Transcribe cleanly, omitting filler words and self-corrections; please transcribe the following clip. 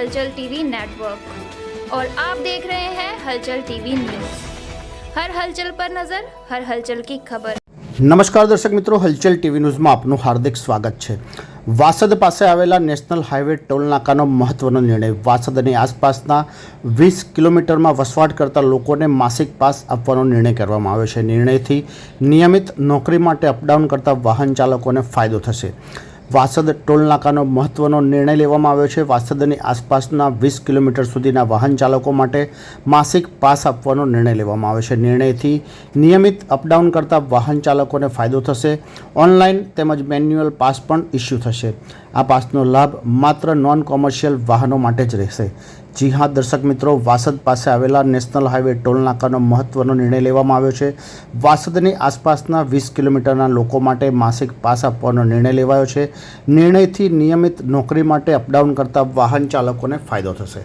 हलचल TV network और आप देख रहे हैं हलचल टीवी न्यूज़। हर हलचल पर नज़र, हर हलचल की खबर। નમસ્કાર દર્શક મિત્રો, હલચલ ટીવી ન્યૂઝમાં આપનું હાર્દિક સ્વાગત છે। વાસદ પાસે આવેલા નેશનલ હાઈવે ટોલ નાકાનો મહત્વનો નિર્ણય। વાસદ અને આસપાસના 20 કિલોમીટરમાં વસવાટ કરતા લોકોને માસિક પાસ આપવાનો નિર્ણય કરવામાં આવ્યો છે। નિર્ણયથી નિયમિત નોકરી માટે અપડાઉન કરતા વાહન ચાલકોને ફાયદો થશે। વાસદ ટોલ નાકાનો મહત્વનો નિર્ણય લેવામાં આવ્યો છે। વાસદ અને આસપાસના 20 કિલોમીટર સુધીના વાહન ચાલકો માટે માસિક પાસ આપવાનો નિર્ણય લેવામાં આવ્યો છે। નિર્ણયથી નિયમિત અપડાઉન કરતા વાહન ચાલકોને ફાયદો થશે। ઓનલાઈન તેમજ મેન્યુઅલ પાસ પણ ઇસ્યુ થશે। આ પાસનો લાભ માત્ર નોન કોમર્શિયલ વાહનો માટે જ રહેશે। જી હા દર્શક મિત્રો, વાસદ પાસે આવેલા નેશનલ હાઈવે ટોલ નાકાનો મહત્વનો નિર્ણય લેવામાં આવ્યો છે। વાસદની આસપાસના 20 કિલોમીટરના લોકો માટે માસિક પાસ આપવાનો નિર્ણય લેવાયો છે। નિર્ણયથી નિયમિત નોકરી માટે અપડાઉન કરતા વાહન ચાલકોને ફાયદો થશે।